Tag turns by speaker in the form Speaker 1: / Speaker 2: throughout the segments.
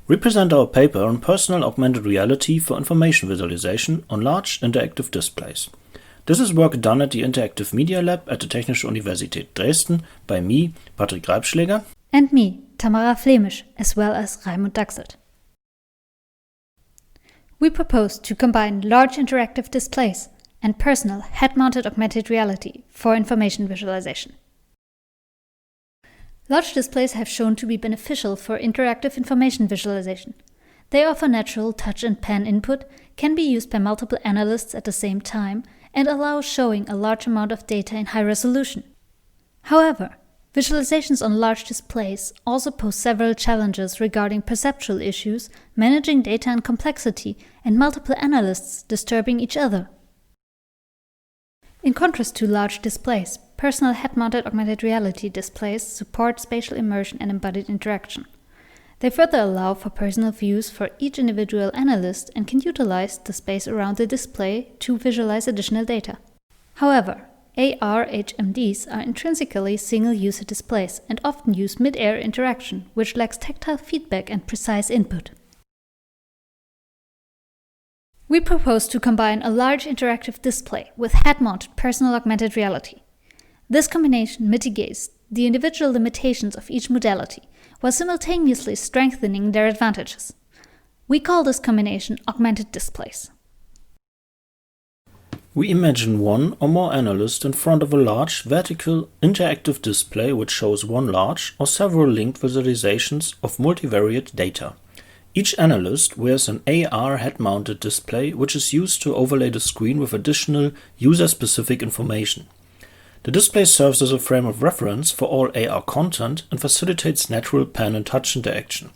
Speaker 1: We present our paper on personal augmented reality for information visualization on large interactive displays. This is work done at the Interactive Media Lab at the Technische Universität Dresden by me, Patrick Reipschläger,
Speaker 2: and me, Tamara Flemisch, as well as Raimund Dachselt. We propose to combine large interactive displays and personal head-mounted augmented reality for information visualization. Large displays have shown to be beneficial for interactive information visualization. They offer natural touch and pen input, can be used by multiple analysts at the same time, and allow showing a large amount of data in high resolution. However, visualizations on large displays also pose several challenges regarding perceptual issues, managing data and complexity, and multiple analysts disturbing each other. In contrast to large displays, personal head-mounted augmented reality displays support spatial immersion and embodied interaction. They further allow for personal views for each individual analyst and can utilize the space around the display to visualize additional data. However, AR HMDs are intrinsically single-user displays and often use mid-air interaction, which lacks tactile feedback and precise input. We propose to combine a large interactive display with head-mounted personal augmented reality. This combination mitigates the individual limitations of each modality, while simultaneously strengthening their advantages. We call this combination augmented displays.
Speaker 1: We imagine one or more analysts in front of a large vertical interactive display which shows one large or several linked visualizations of multivariate data. Each analyst wears an AR head-mounted display which is used to overlay the screen with additional user-specific information. The display serves as a frame of reference for all AR content and facilitates natural pen and touch interaction.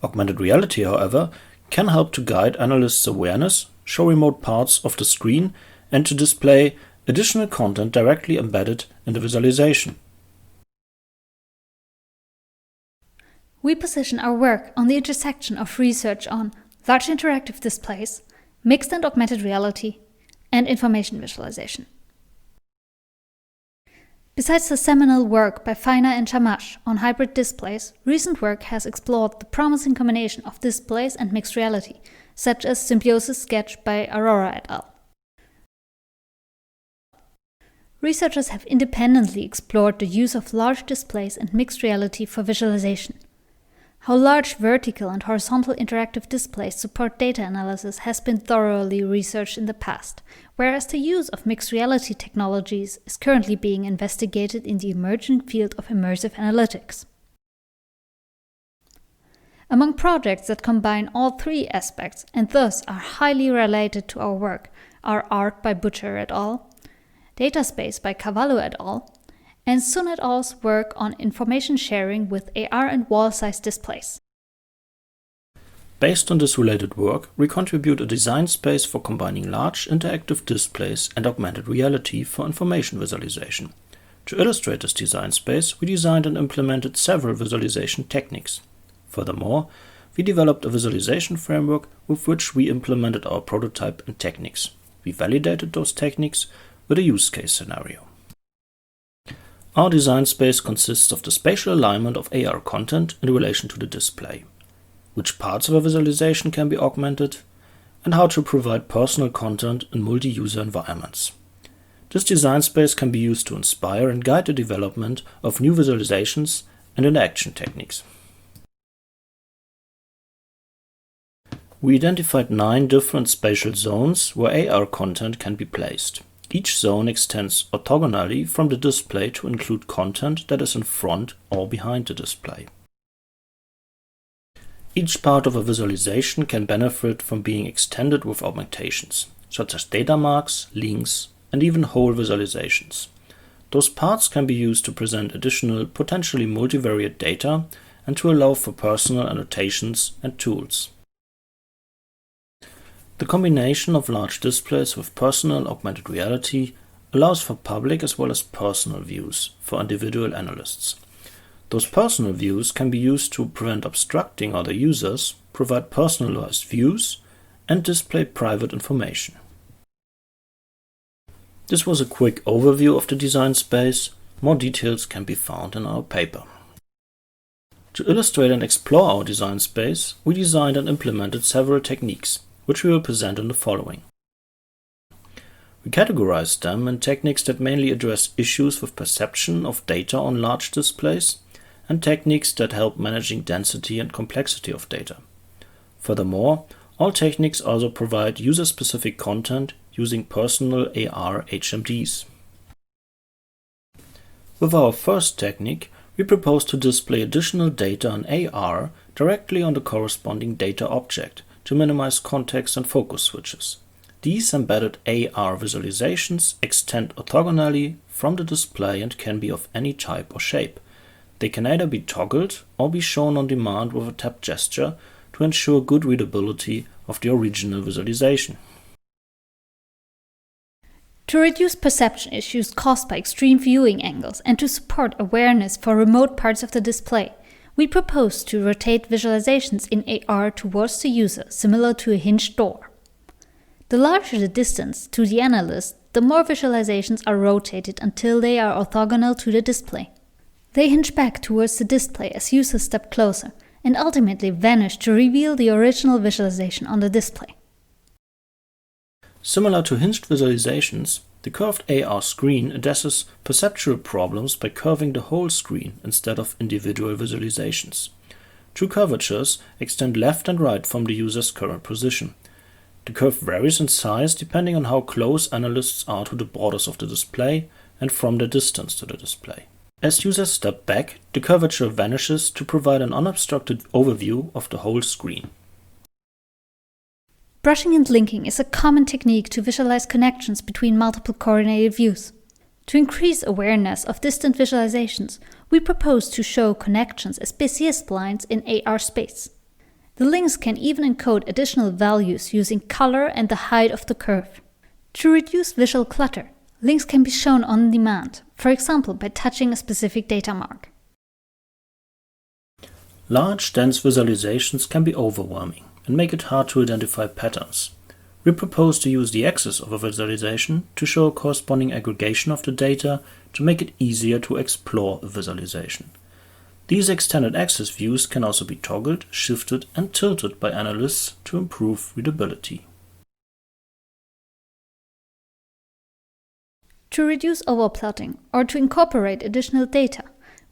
Speaker 1: Augmented reality, however, can help to guide analysts' awareness, show remote parts of the screen, and to display additional content directly embedded in the visualization.
Speaker 2: We position our work on the intersection of research on large interactive displays, mixed and augmented reality, and information visualization. Besides the seminal work by Feiner and Shamash on hybrid displays, recent work has explored the promising combination of displays and mixed reality, such as Symbiosis Sketch by Aurora et al. Researchers have independently explored the use of large displays and mixed reality for visualization. How large vertical and horizontal interactive displays support data analysis has been thoroughly researched in the past, whereas the use of mixed reality technologies is currently being investigated in the emerging field of immersive analytics. Among projects that combine all three aspects and thus are highly related to our work are Art by Butcher et al., Dataspace by Cavallo et al., and Sun et al.'s work on information sharing with AR and wall-sized displays.
Speaker 1: Based on this related work, we contribute a design space for combining large interactive displays and augmented reality for information visualization. To illustrate this design space, we designed and implemented several visualization techniques. Furthermore, we developed a visualization framework with which we implemented our prototype and techniques. We validated those techniques with a use case scenario. Our design space consists of the spatial alignment of AR content in relation to the display, which parts of a visualization can be augmented, and how to provide personal content in multi-user environments. This design space can be used to inspire and guide the development of new visualizations and interaction techniques. We identified 9 different spatial zones where AR content can be placed. Each zone extends orthogonally from the display to include content that is in front or behind the display. Each part of a visualization can benefit from being extended with augmentations, such as data marks, links, and even whole visualizations. Those parts can be used to present additional, potentially multivariate data and to allow for personal annotations and tools. The combination of large displays with personal augmented reality allows for public as well as personal views for individual analysts. Those personal views can be used to prevent obstructing other users, provide personalized views, and display private information. This was a quick overview of the design space. More details can be found in our paper. To illustrate and explore our design space, we designed and implemented several techniques, which we will present in the following. We categorized them in techniques that mainly address issues with perception of data on large displays, and techniques that help managing density and complexity of data. Furthermore, all techniques also provide user-specific content using personal AR HMDs. With our first technique, we propose to display additional data on AR directly on the corresponding data object to minimize context and focus switches. These embedded AR visualizations extend orthogonally from the display and can be of any type or shape. They can either be toggled or be shown on demand with a tap gesture to ensure good readability of the original visualization.
Speaker 2: To reduce perception issues caused by extreme viewing angles and to support awareness for remote parts of the display, we propose to rotate visualizations in AR towards the user, similar to a hinged door. The larger the distance to the analyst, the more visualizations are rotated until they are orthogonal to the display. They hinge back towards the display as users step closer and ultimately vanish to reveal the original visualization on the display.
Speaker 1: Similar to hinged visualizations, the curved AR screen addresses perceptual problems by curving the whole screen instead of individual visualizations. True curvatures extend left and right from the user's current position. The curve varies in size depending on how close analysts are to the borders of the display and from their distance to the display. As users step back, the curvature vanishes to provide an unobstructed overview of the whole screen.
Speaker 2: Brushing and linking is a common technique to visualize connections between multiple coordinated views. To increase awareness of distant visualizations, we propose to show connections as Bézier splines in AR space. The links can even encode additional values using color and the height of the curve. To reduce visual clutter, links can be shown on demand, for example by touching a specific data mark.
Speaker 1: Large, dense visualizations can be overwhelming and make it hard to identify patterns. We propose to use the axis of a visualization to show a corresponding aggregation of the data to make it easier to explore a visualization. These extended axis views can also be toggled, shifted and tilted by analysts to improve readability.
Speaker 2: To reduce overplotting or to incorporate additional data,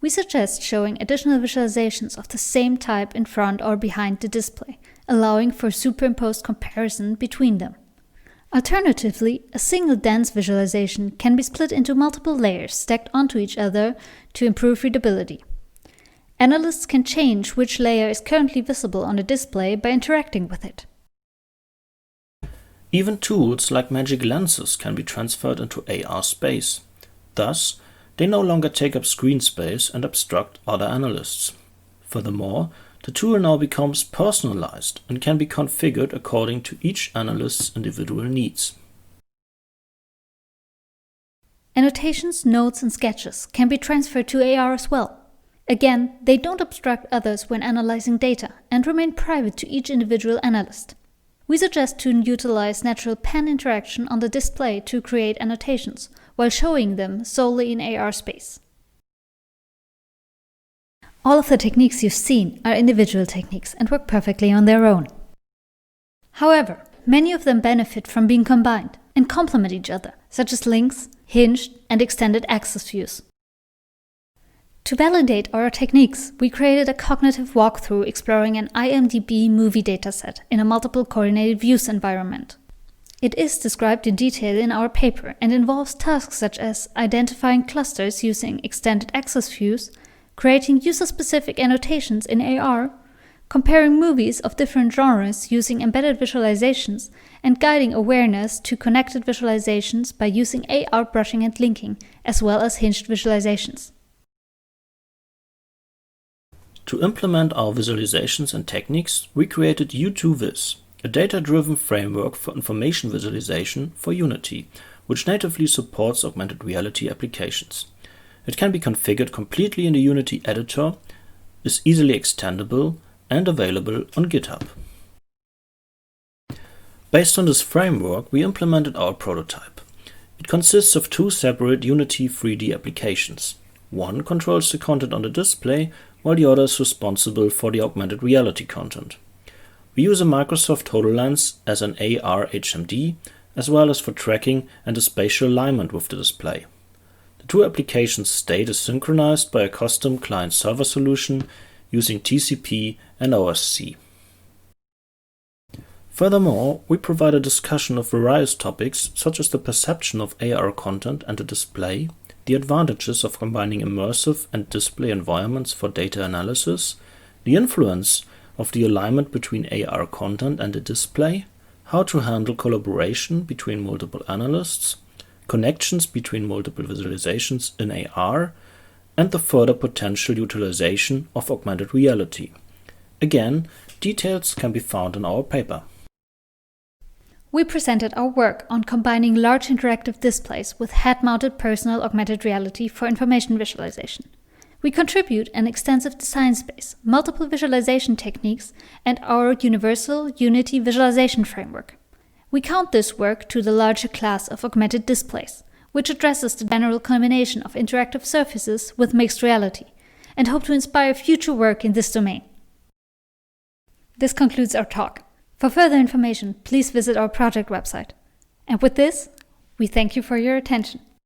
Speaker 2: we suggest showing additional visualizations of the same type in front or behind the display, allowing for superimposed comparison between them. Alternatively, a single dense visualization can be split into multiple layers stacked onto each other to improve readability. Analysts can change which layer is currently visible on the display by interacting with it.
Speaker 1: Even tools like magic lenses can be transferred into AR space. Thus, they no longer take up screen space and obstruct other analysts. Furthermore, the tool now becomes personalized and can be configured according to each analyst's individual needs.
Speaker 2: Annotations, notes, and sketches can be transferred to AR as well. Again, they don't obstruct others when analyzing data and remain private to each individual analyst. We suggest to utilize natural pen interaction on the display to create annotations, while showing them solely in AR space. All of the techniques you've seen are individual techniques and work perfectly on their own. However, many of them benefit from being combined and complement each other, such as links, hinged, and extended axis views. To validate our techniques, we created a cognitive walkthrough exploring an IMDb movie dataset in a multiple coordinated views environment. It is described in detail in our paper and involves tasks such as identifying clusters using extended axis views, creating user-specific annotations in AR, comparing movies of different genres using embedded visualizations, and guiding awareness to connected visualizations by using AR brushing and linking, as well as hinged visualizations.
Speaker 1: To implement our visualizations and techniques, we created IEEE, a data-driven framework for information visualization for Unity, which natively supports augmented reality applications. It can be configured completely in the Unity editor, is easily extendable, and available on GitHub. Based on this framework, we implemented our prototype. It consists of two separate Unity 3D applications. One controls the content on the display, while the other is responsible for the augmented reality content. We use a Microsoft HoloLens as an AR HMD, as well as for tracking and the spatial alignment with the display. The two applications' state is synchronized by a custom client-server solution using TCP and OSC. Furthermore, we provide a discussion of various topics such as the perception of AR content and the display, the advantages of combining immersive and display environments for data analysis, the influence of the alignment between AR content and the display, how to handle collaboration between multiple analysts, connections between multiple visualizations in AR, and the further potential utilization of augmented reality. Again, details can be found in our paper.
Speaker 2: We presented our work on combining large interactive displays with head-mounted personal augmented reality for information visualization. We contribute an extensive design space, multiple visualization techniques, and our universal Unity visualization framework. We count this work to the larger class of augmented displays, which addresses the general combination of interactive surfaces with mixed reality, and hope to inspire future work in this domain. This concludes our talk. For further information, please visit our project website. And with this, we thank you for your attention.